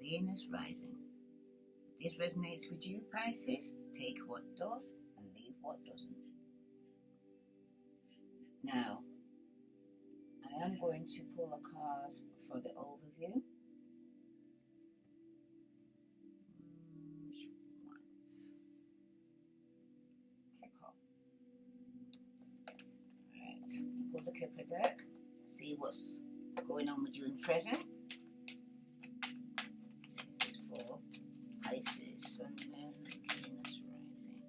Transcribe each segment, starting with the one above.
Venus rising. If this resonates with you, Pisces, take what does and leave what doesn't. Now, I am going to pull a card for the overview. Alright, pull the Kipper deck, see what's going on with you in present. This is for Pisces, Sun, Moon, Venus rising.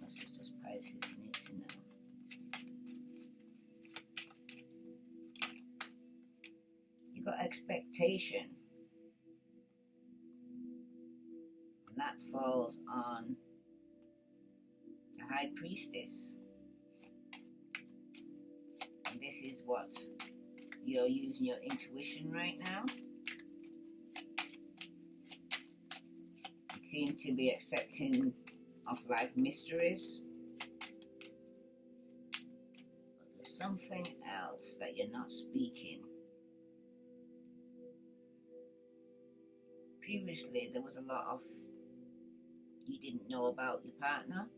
This is just Pisces need to know. You got expectation, and that falls on the High Priestess. And this is what you're using your intuition right now. You seem to be accepting of life mysteries, but there's something else that you're not speaking. Previously, there was a lot of you didn't know about your partner,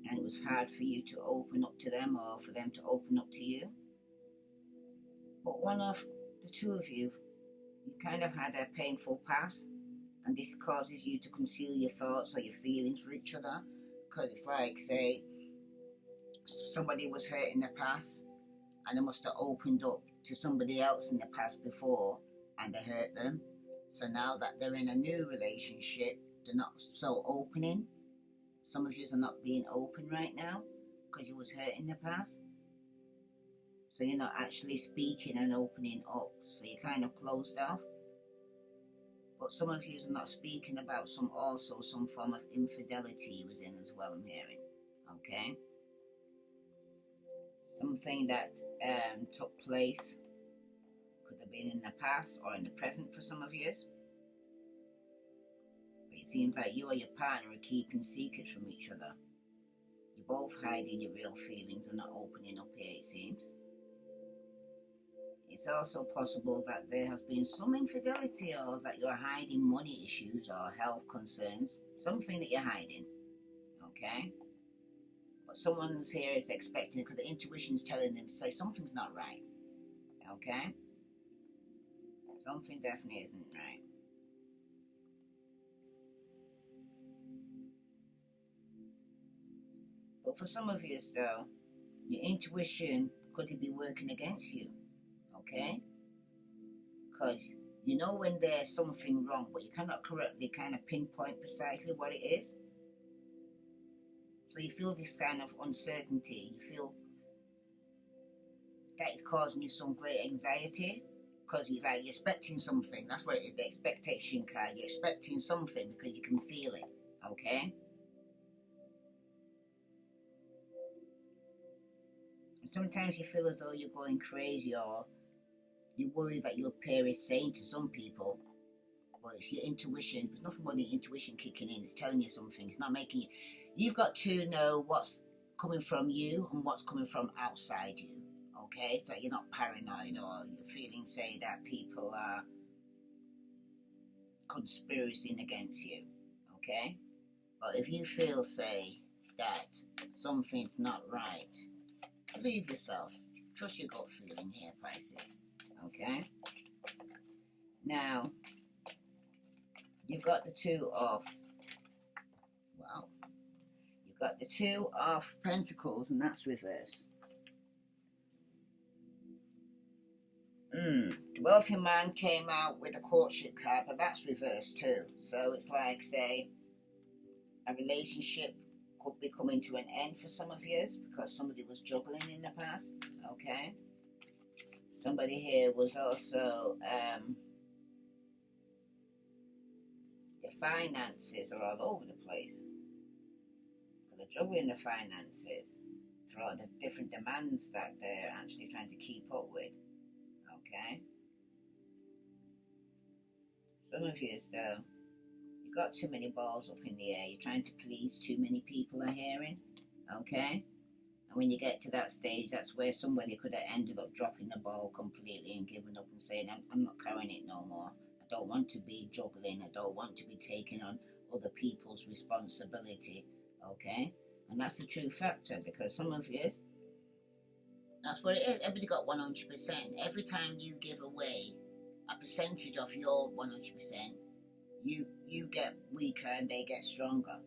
and it was hard for you to open up to them or for them to open up to you. But one of the two of you kind of had a painful past, and this causes you to conceal your thoughts or your feelings for each other, because it's like, say, somebody was hurt in the past and they must have opened up to somebody else in the past before and they hurt them. So now that they're in a new relationship, they're not so opening. Some of you are not being open right now because you was hurt in the past. So you're not actually speaking and opening up. So you're kind of closed off. But some of you are not speaking about some form of infidelity you was in as well, I'm hearing. Okay? Something that took place could have been in the past or in the present for some of you. But it seems like you or your partner are keeping secrets from each other. You're both hiding your real feelings and not opening up here, it seems. It's also possible that there has been some infidelity, or that you're hiding money issues or health concerns, something that you're hiding, okay? But someone's here is expecting, because the intuition's telling them to say something's not right, okay? Something definitely isn't right. But for some of you, though, your intuition could be working against you. Okay? Because you know when there's something wrong, but you cannot correctly kind of pinpoint precisely what it is. So you feel this kind of uncertainty. You feel that it's causing you some great anxiety, because you're expecting something. That's what it is, the expectation card. You're expecting something because you can feel it. Okay? And sometimes you feel as though you're going crazy, or you worry that your pair is saying to some people, well, it's your intuition. There's nothing more than intuition kicking in. It's telling you something. It's not making you. You've got to know what's coming from you and what's coming from outside you. Okay? So you're not paranoid, or you're feeling, say, that people are conspiring against you. Okay? But if you feel, say, that something's not right, believe yourself. Trust your gut feeling here, Pisces. Okay? Now, you've got the Two of Pentacles, and that's reversed. The Wealthy Man came out with a courtship card, but that's reversed too. So it's like, say, a relationship could be coming to an end for some of you because somebody was juggling in the past. Okay? Somebody here was also, your finances are all over the place. So they're juggling the finances for all the different demands that they're actually trying to keep up with. Okay? Some of you, though, you've got too many balls up in the air. You're trying to please too many people, I'm hearing. Okay? And when you get to that stage, that's where somebody could have ended up dropping the ball completely and giving up and saying, I'm not carrying it no more. I don't want to be juggling. I don't want to be taking on other people's responsibility. Okay? And that's the true factor, because some of you, that's what it is. Everybody got 100%. Every time you give away a percentage of your 100%, you get weaker and they get stronger.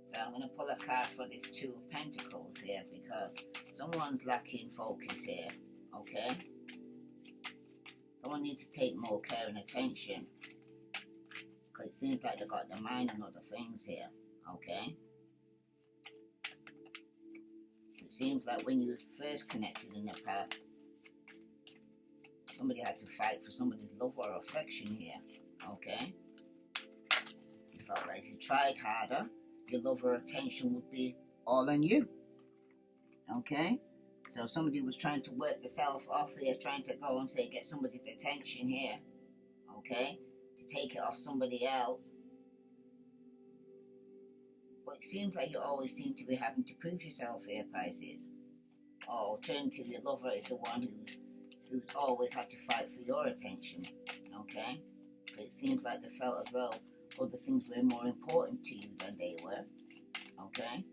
So I'm going to pull a card for this Two of Pentacles here, because someone's lacking focus here, okay? Someone needs to take more care and attention, because it seems like they've got their mind on other things here, okay? It seems like when you first connected in the past, somebody had to fight for somebody's love or affection here, okay? You felt like if you tried harder, your love or attention would be all on you. Okay? So somebody was trying to work themselves off here, trying to go and say, get somebody's attention here. Okay? To take it off somebody else. But it seems like you always seem to be having to prove yourself here, Pisces. Or alternatively, your lover is the one who's always had to fight for your attention. Okay? But it seems like they felt as though other things were more important to you than they were, okay?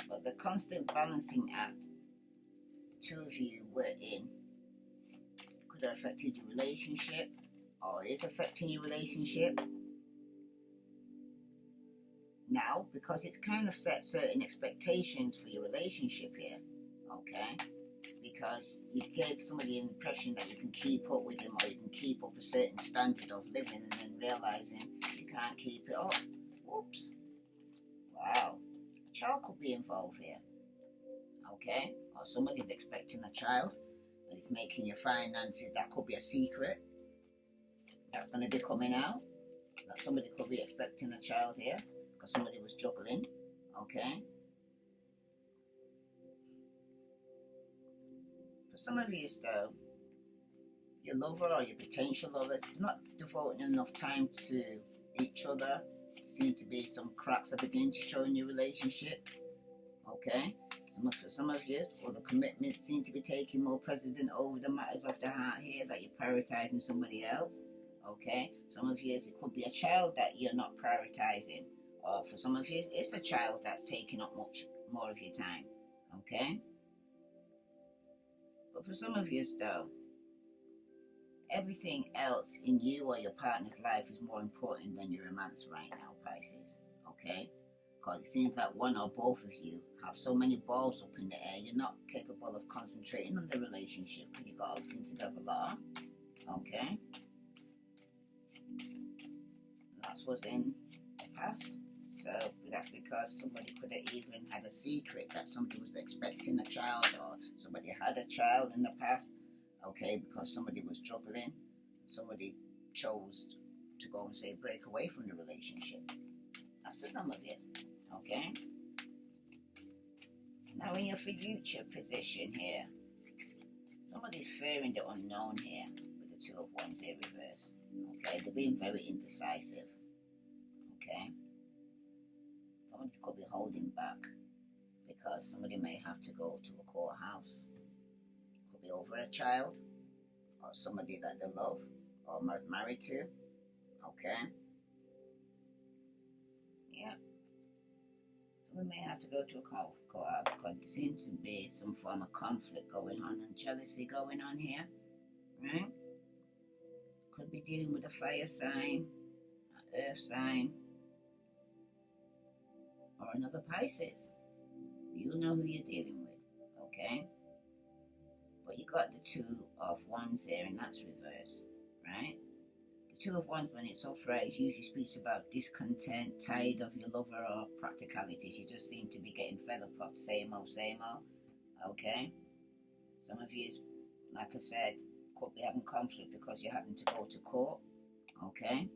But the constant balancing act the two of you were in could have affected your relationship, or is affecting your relationship now, because it kind of sets certain expectations for your relationship here, okay? Because you gave somebody an impression that you can keep up with them, or you can keep up a certain standard of living, and then realizing you can't keep it up. Whoops. Wow. A child could be involved here. Okay? Or somebody's expecting a child, and it's making your finances, that could be a secret. That's going to be coming out. That somebody could be expecting a child here, because somebody was juggling. Okay? For some of you, though, your lover or your potential lover is not devoting enough time to each other. There seem to be some cracks that begin to show in your relationship. Okay? For some of you, or the commitments seem to be taking more precedent over the matters of the heart here, that you're prioritizing somebody else. Okay? Some of you, it could be a child that you're not prioritizing. Or for some of you, it's a child that's taking up much more of your time. Okay? But for some of you, though, everything else in you or your partner's life is more important than your romance right now, Pisces. Okay? Because it seems like one or both of you have so many balls up in the air, you're not capable of concentrating on the relationship, because you've got everything to develop. Okay? That's what's in the past. So that's because somebody could have even had a secret that somebody was expecting a child, or somebody had a child in the past. Okay, because somebody was struggling, somebody chose to go and say break away from the relationship. That's for some of you. Okay? Now in your future position here, somebody's fearing the unknown here with the Two of Wands here reverse. Okay, they're being very indecisive. Okay? Somebody could be holding back because somebody may have to go to a courthouse. Could be over a child, or somebody that they love, or married to. Okay? Yeah. So we may have to go to a courthouse because it seems to be some form of conflict going on and jealousy going on here. Right? Could be dealing with a fire sign, an earth sign, or another Pisces. You know who you're dealing with, okay? But you got the Two of Wands there, and that's reverse, right? The Two of Wands, when it's upright, usually speaks about discontent, tired of your lover, or practicalities. You just seem to be getting fed up of same old, okay? Some of you, like I said, could be having conflict because you're having to go to court, okay?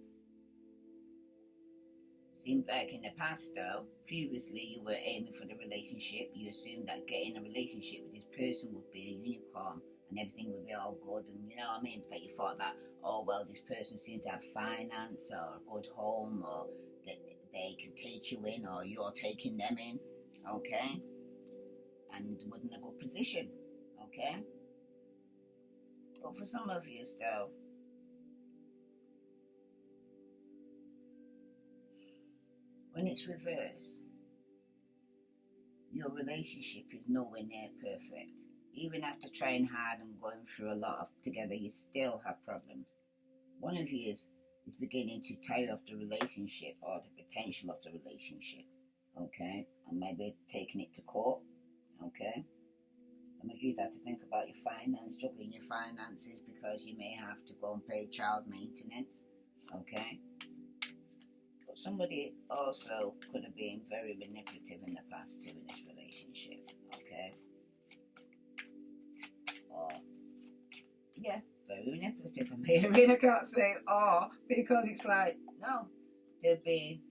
Seemed like in the past, though, previously you were aiming for the relationship. You assumed that getting a relationship with this person would be a unicorn and everything would be all good. And you know what I mean? That you thought that, oh, well, this person seems to have finance or a good home, or that they can take you in, or you're taking them in, okay? and wasn't a good position, okay? But for some of you, though, when it's reversed, your relationship is nowhere near perfect. Even after trying hard and going through a lot of together, you still have problems. One of you is beginning to tire of the relationship or the potential of the relationship, okay? And maybe taking it to court, okay? Some of you have to think about your finance, juggling your finances, because you may have to go and pay child maintenance, okay? But somebody also could have been very manipulative in the past too in this relationship, okay? Or, yeah, very manipulative. I'm hearing, I can't say because it's like, no, they'll be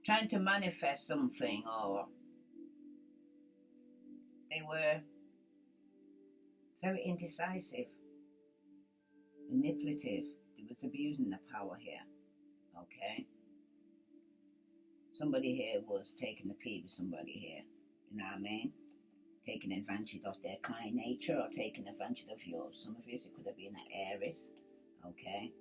trying to manifest something, or they were very indecisive, manipulative. They was abusing the power here, okay? Somebody here was taking the pee with somebody here, you know what I mean? Taking advantage of their kind nature or taking advantage of yours. Some of this, it could have been an Aries, okay?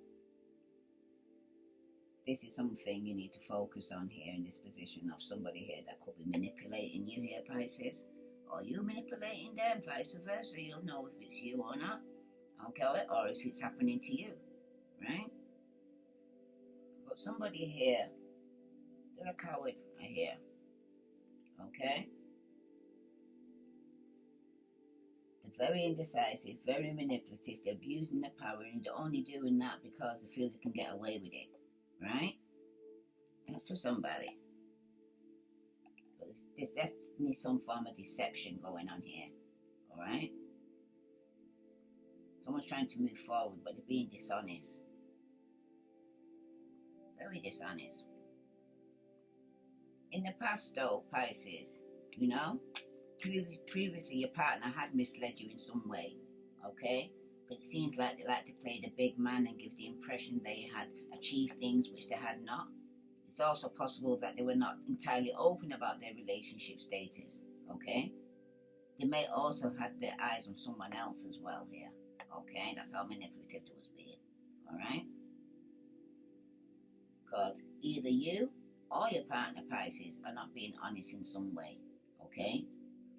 This is something you need to focus on here in this position of somebody here that could be manipulating you here, Pisces. Or you manipulating them, vice versa. You'll know if it's you or not, okay? Or if it's happening to you, right? But somebody here, they're a coward, I hear, okay? They're very indecisive, very manipulative. They're abusing their power, and they're only doing that because they feel they can get away with it, right? That's for somebody. But there's definitely some form of deception going on here, all right? Someone's trying to move forward, but they're being dishonest. Very dishonest. In the past, though, Pisces, you know, previously your partner had misled you in some way, okay? But it seems like they like to play the big man and give the impression they had achieved things which they had not. It's also possible that they were not entirely open about their relationship status, okay? They may also have their eyes on someone else as well here, okay? That's how manipulative it was being, all right? Because either you or your partner, Pisces, are not being honest in some way, okay?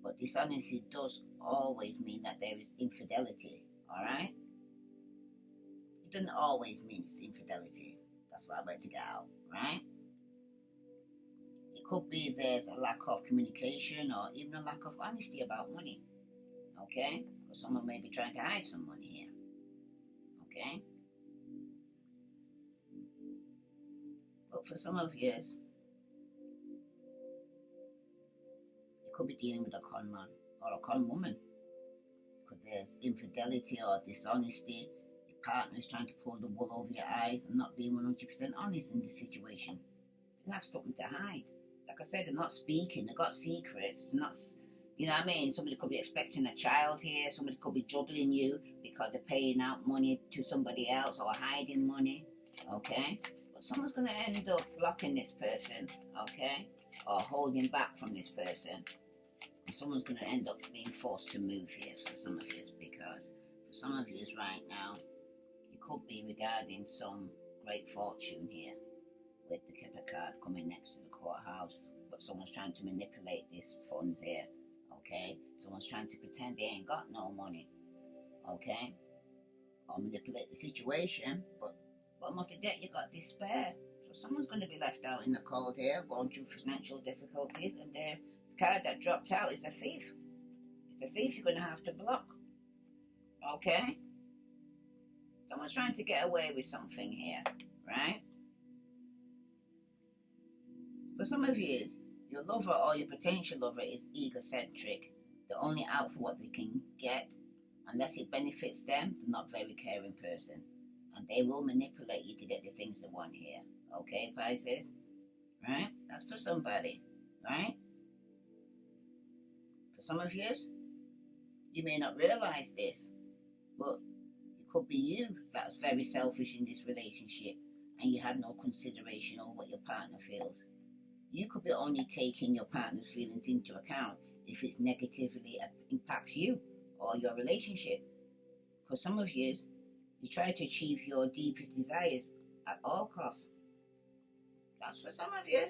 But dishonesty does always mean that there is infidelity, all right? It doesn't always mean it's infidelity. That's what I meant to get out, right? It could be there's a lack of communication or even a lack of honesty about money, okay? Because someone may be trying to hide some money here, okay? But for some of you, it could be dealing with a con man or a con woman. Because there's infidelity or dishonesty. Your partner is trying to pull the wool over your eyes and not being 100% honest in this situation. They have something to hide. Like I said, they're not speaking. They've got secrets. They're not, you know what I mean? Somebody could be expecting a child here. Somebody could be juggling you because they're paying out money to somebody else or hiding money, okay? But someone's going to end up blocking this person, okay? Or holding back from this person. And someone's going to end up being forced to move here for some of you, because for some of you right now, you could be regarding some great fortune here with the Kipper card coming next to the courthouse, but someone's trying to manipulate these funds here, okay? Someone's trying to pretend they ain't got no money, okay? Or manipulate the situation, but bottom of the deck, you got despair. So someone's going to be left out in the cold here, going through financial difficulties, and their card that dropped out is a thief. It's a thief you're going to have to block, okay? Someone's trying to get away with something here, right? For some of you, your lover or your potential lover is egocentric. They're only out for what they can get. Unless it benefits them, they're not a very caring person. And they will manipulate you to get the things they want here. Okay, Pisces? Right? That's for somebody. Right? For some of you, you may not realize this, but it could be you that's very selfish in this relationship and you have no consideration of what your partner feels. You could be only taking your partner's feelings into account if it negatively impacts you or your relationship. Because some of you try to achieve your deepest desires at all costs. That's for some of you.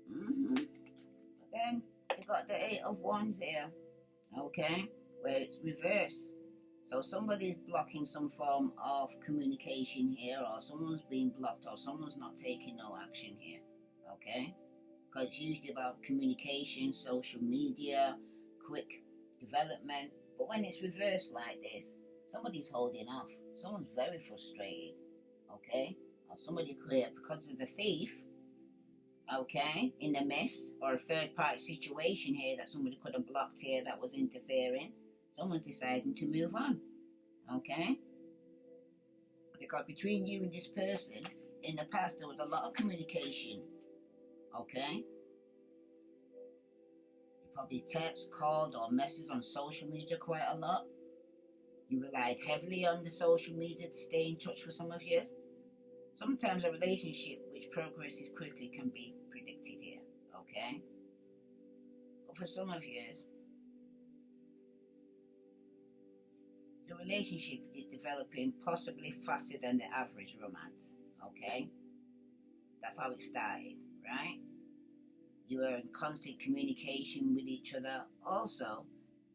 But then you got the Eight of Wands here, okay, where it's reversed. So somebody's blocking some form of communication here, or someone's being blocked, or someone's not taking no action here, okay? Because it's usually about communication, social media, quick development. But when it's reversed like this, somebody's holding off. Someone's very frustrated, okay? Or somebody could, because of the thief, okay, in the mess, or a third-party situation here that somebody could have blocked here that was interfering. Someone's deciding to move on, okay? Because between you and this person, in the past, there was a lot of communication, okay? You probably text, called, or messaged on social media quite a lot. You relied heavily on the social media to stay in touch for some of you. Sometimes a relationship which progresses quickly can be predicted here, okay? But for some of you, the relationship is developing possibly faster than the average romance, okay? That's how it started, right? You are in constant communication with each other. Also,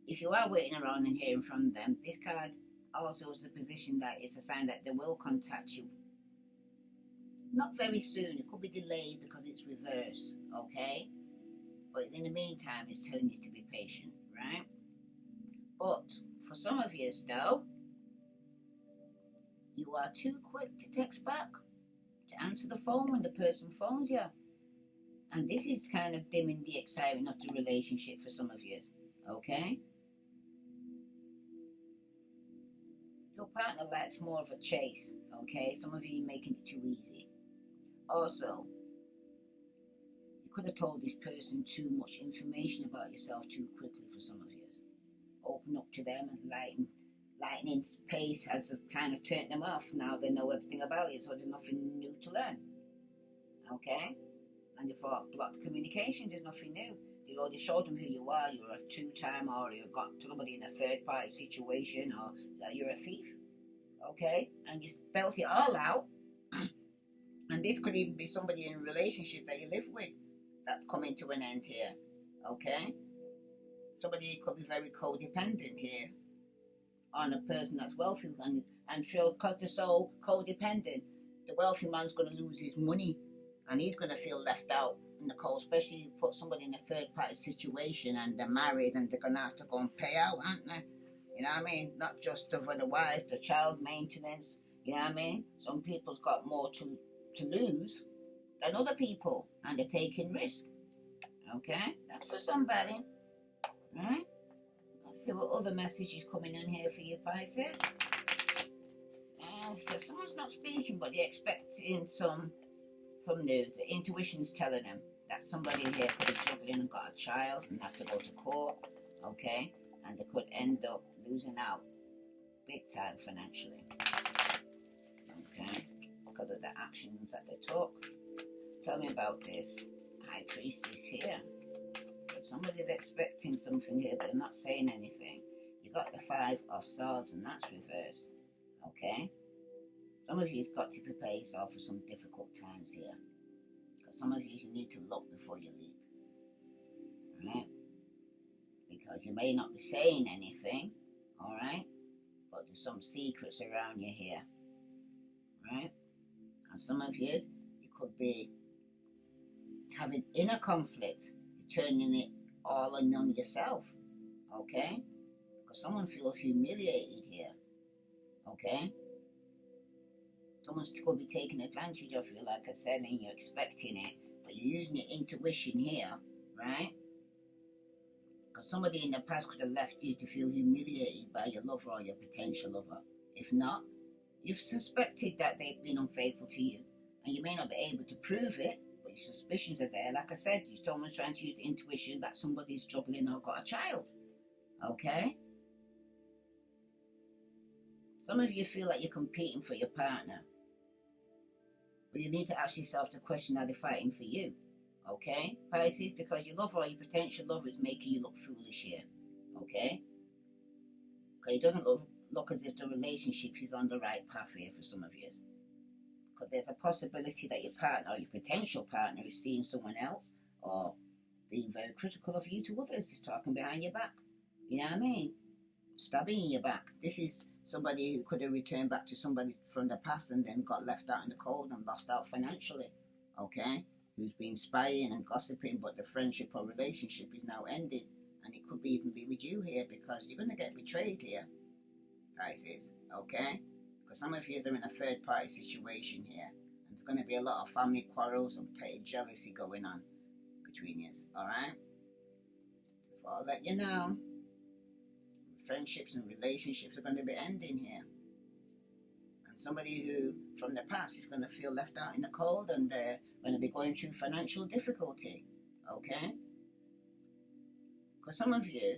if you are waiting around and hearing from them, this card also is a position that it's a sign that they will contact you. Not very soon, it could be delayed because it's reversed, okay? But in the meantime, it's telling you to be patient, right? But for some of you, though, you are too quick to text back, to answer the phone when the person phones you. And this is kind of dimming the excitement of the relationship for some of you, okay? Your partner likes more of a chase, okay? Some of you are making it too easy. Also, you could have told this person too much information about yourself too quickly for some of you. Open up to them, and lightning pace has kind of turned them off. Now they know everything about you, so there's nothing new to learn. Okay? And you thought blocked communication, there's nothing new. You already showed them who you are. You're a two-time, or you've got somebody in a third-party situation, or that you're a thief. Okay? And you spelt it all out. And this could even be somebody in a relationship that you live with that's coming to an end here. Okay? Somebody could be very codependent here on a person that's wealthy, and feel because they're so codependent, the wealthy man's going to lose his money and he's going to feel left out in the cold, especially if you put somebody in a third-party situation and they're married and they're going to have to go and pay out, aren't they? You know what I mean? Not just for the wife, the child maintenance, you know what I mean? Some people's got more to lose than other people, and they're taking risk. Okay? That's for somebody. Right? Let's see what other message is coming in here for you, Pisces. So someone's not speaking, but they're expecting some news. The intuition's telling them that somebody here could be juggling and got a child and have to go to court, okay? And they could end up losing out big time financially, okay? Because of the actions that they took. Tell me about this High Priestess here. Somebody's expecting something here, but they're not saying anything. You got the Five of Swords, and that's reversed. Okay? Some of you've got to prepare yourself for some difficult times here. Because some of you need to look before you leap. Alright? Because you may not be saying anything, alright? But there's some secrets around you here. Right? And some of you could be having inner conflict, turning it all on yourself, okay? Because someone feels humiliated here, okay? Someone's going to be taking advantage of you, like I said, and you're expecting it, but you're using your intuition here, right? Because somebody in the past could have left you to feel humiliated by your lover or your potential lover. If not, you've suspected that they've been unfaithful to you, and you may not be able to prove it, but your suspicions are there. Like I said, someone's trying to use the intuition that somebody's juggling or got a child, okay? Some of you feel like you're competing for your partner, but you need to ask yourself the question, are they fighting for you? Okay, Pisces, because your lover or your potential lover is making you look foolish here. Okay, because it doesn't look as if the relationship is on the right path here for some of you. Because there's a possibility that your partner or your potential partner is seeing someone else or being very critical of you to others. He's talking behind your back. You know what I mean? Stabbing in your back. This is somebody who could have returned back to somebody from the past and then got left out in the cold and lost out financially. Okay? Who's been spying and gossiping, but the friendship or relationship is now ended. And it could even be with you here because you're going to get betrayed here, Pisces. Okay? Because some of you are in a third party situation here. And there's going to be a lot of family quarrels and petty jealousy going on between you. Alright? So I'll let you know. Friendships and relationships are going to be ending here. And somebody who, from the past, is going to feel left out in the cold and they're going to be going through financial difficulty. Okay? Because some of you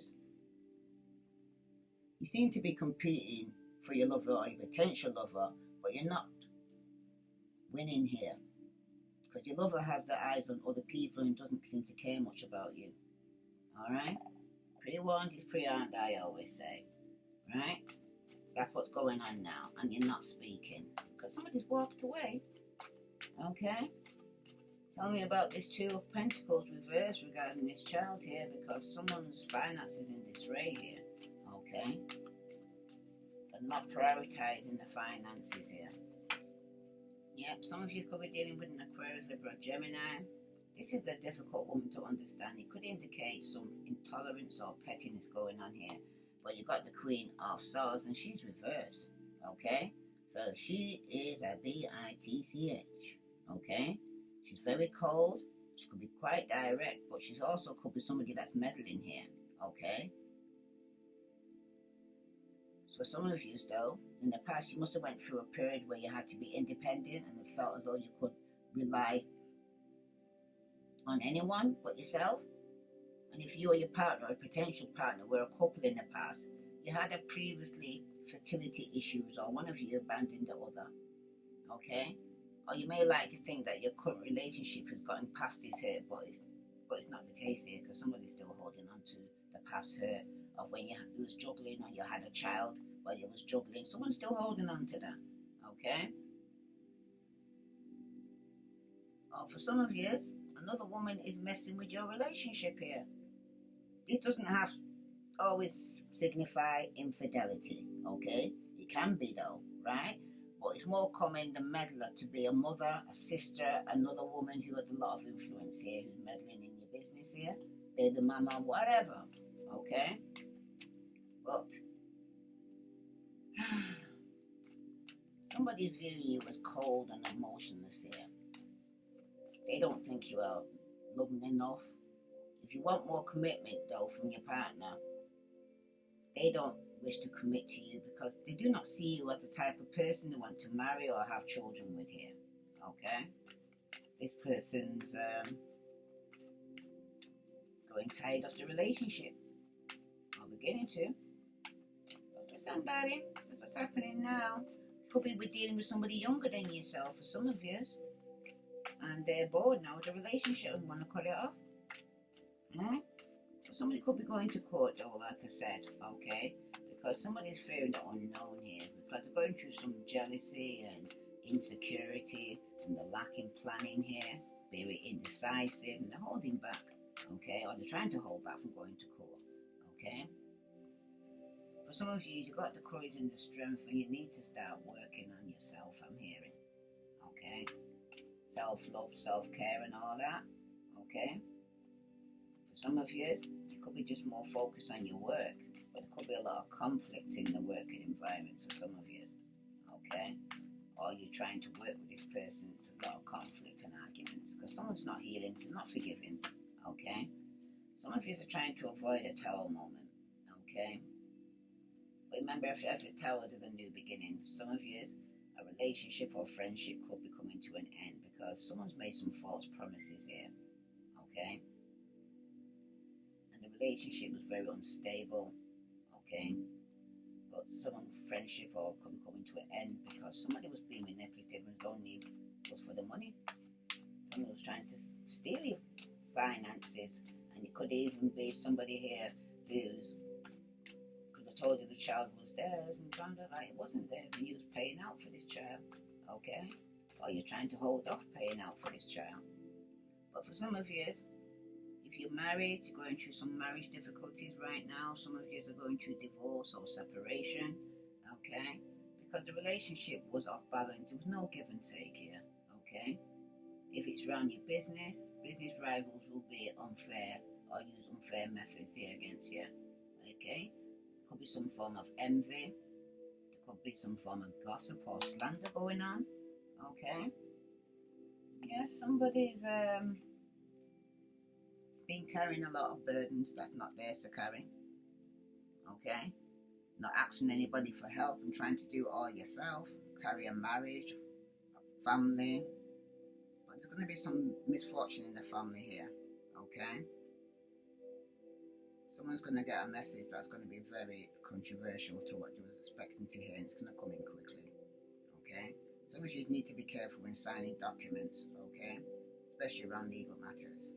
seem to be competing for your lover or your potential lover, but you're not winning here. Because your lover has their eyes on other people and doesn't seem to care much about you. Alright? Pre-warned is pre-armed, I always say. Right? That's what's going on now. And you're not speaking. Because somebody's walked away. Okay? Tell me about this Two of Pentacles reverse regarding this child here. Because someone's finances in disarray here. Okay? They're not prioritizing the finances here. Yep, some of you could be dealing with an Aquarius, Libra, Gemini. This is a difficult woman to understand. It could indicate some intolerance or pettiness going on here. But you got the Queen of Swords and she's reversed. Okay? So she is a bitch. Okay? She's very cold. She could be quite direct, but she's also could be somebody that's meddling here. Okay? For some of you, though, in the past you must have went through a period where you had to be independent and it felt as though you could rely on anyone but yourself. And if you or your partner or potential partner were a couple in the past, you had a previously fertility issues or one of you abandoned the other. Okay? Or you may like to think that your current relationship has gotten past this hurt, but it's not the case here because somebody's still holding on to the past hurt of when you was juggling or you had a child while you was juggling. Someone's still holding on to that. Okay? Or for some of you, another woman is messing with your relationship here. This doesn't have to always signify infidelity, okay? It can be though, right? But it's more common the meddler to be a mother, a sister, another woman who has a lot of influence here, who's meddling in your business here, baby mama, whatever, okay? But somebody's viewing you as cold and emotionless here. They don't think you are loving enough. If you want more commitment, though, from your partner, they don't wish to commit to you because they do not see you as the type of person they want to marry or have children with here. Okay? This person's growing tired of the relationship. Or beginning to. But for somebody, if what's happening now, could be with dealing with somebody younger than yourself for some of you. And they're bored now with the relationship and want to cut it off. Right? So somebody could be going to court though, like I said, okay? Because somebody's fearing the unknown here. Because they're going through some jealousy and insecurity and the lack in planning here. Very indecisive and they're holding back, okay? Or they're trying to hold back from going to court, okay? For some of you, you've got the courage and the strength and you need to start working on yourself, I'm hearing, okay? Self-love, self-care and all that, okay? For some of you, you could be just more focused on your work, but there could be a lot of conflict in the working environment for some of you, okay? Or you're trying to work with this person, it's a lot of conflict and arguments, because someone's not healing, they're not forgiving, okay? Some of you are trying to avoid a tower moment, okay? But remember, if every tower is a new beginning, some of you, a relationship or friendship could be coming to an end because someone's made some false promises here, okay? And the relationship was very unstable, okay? But someone's friendship or could be coming to an end because somebody was being manipulative and only was for the money. Someone was trying to steal your finances. And it could even be somebody here who's could have told you the child was theirs and found out that it wasn't theirs and you was paying out for this child, okay? Or you're trying to hold off paying out for this child. But for some of you, if you're married, you're going through some marriage difficulties right now. Some of you are going through divorce or separation, okay? Because the relationship was off balance. There was no give and take here, okay? If it's around your business rivals will be unfair or use unfair methods here against you, okay? There could be some form of envy. There could be some form of gossip or slander going on, okay? Yes, somebody's been carrying a lot of burdens that's not theirs to carry, okay? Not asking anybody for help and trying to do it all yourself, carry a marriage, a family. But there's going to be some misfortune in the family here, okay? Someone's going to get a message that's going to be very controversial to what you was expecting to hear, and it's going to come in quickly, okay? Some of you need to be careful when signing documents, okay? Especially around legal matters.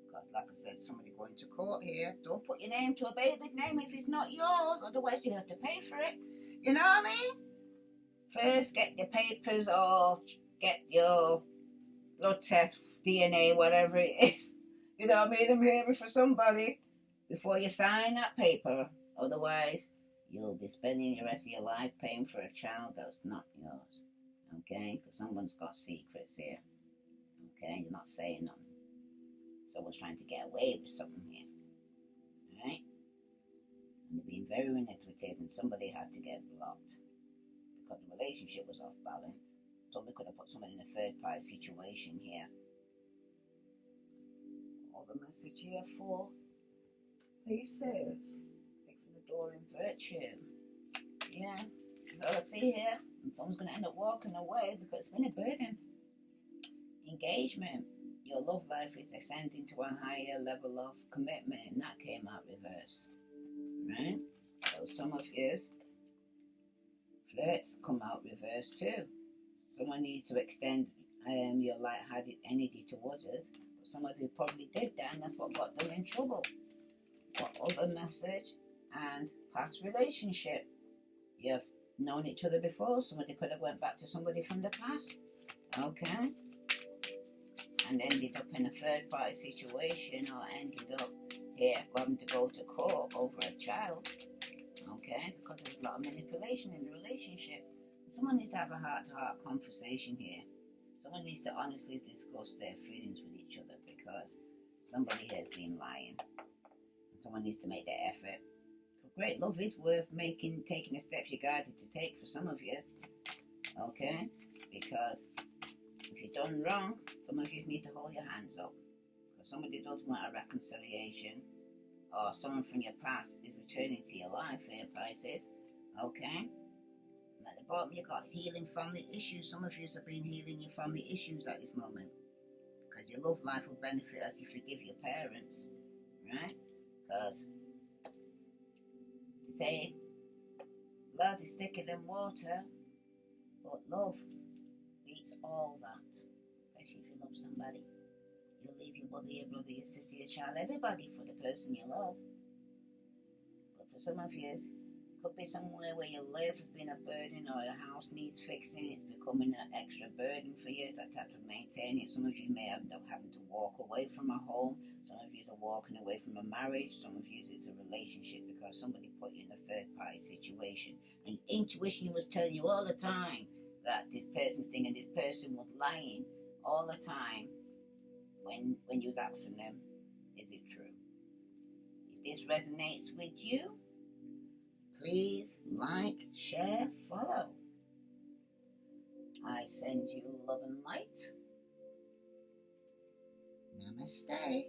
Because like I said, somebody going to court here, don't put your name to a baby's name if it's not yours, otherwise you have to pay for it. You know what I mean? First, get your papers or get your blood test, DNA, whatever it is. You know what I mean? I'm hearing for somebody before you sign that paper. Otherwise, you'll be spending the rest of your life paying for a child that's not yours. Okay? Because someone's got secrets here. Okay? You're not saying nothing. Someone's trying to get away with something here. Alright? And they're being very manipulative, and somebody had to get blocked because the relationship was off balance. Somebody could have put someone in a third party situation here. All the message here for Pisces. Take from the door in virtue. Yeah. So let's see here. And someone's going to end up walking away because it's been a burden. Engagement. Your love life is ascending to a higher level of commitment, and that came out reverse. Right? So some of you, flirts come out reverse too. Someone needs to extend your light-hearted energy towards us. But some of you probably did that, and that's what got them in trouble. What other message? And past relationship. You've known each other before. Somebody could have went back to somebody from the past. Okay? And ended up in a third-party situation, or ended up here having to go to court over a child. Okay? Because there's a lot of manipulation in the relationship. Someone needs to have a heart-to-heart conversation here. Someone needs to honestly discuss their feelings with each other, because somebody has been lying. And someone needs to make that effort. Great love is worth taking the steps you're guided to take for some of you. Okay? Because if you've done wrong, some of you need to hold your hands up. Because somebody does want a reconciliation, or someone from your past is returning to your life here, Pisces. Okay? And at the bottom, you've got healing family issues. Some of you have been healing your family issues at this moment. Because your love life will benefit as you forgive your parents. Right? Because they say blood is thicker than water, but love beats all that. Especially if you love somebody. You'll leave your mother, your brother, your sister, your child, everybody for the person you love. But for some of you, it could be somewhere where you live has been a burden, or your house needs fixing. It's becoming an extra burden for you that have to maintain it. Some of you may end up having to walk away from a home. Some of you are walking away from a marriage. Some of you it's a relationship because somebody put you in a third-party situation. And intuition was telling you all the time that this person thing and this person was lying all the time when you was asking them, is it true? If this resonates with you, please like, share, follow. I send you love and light. Namaste.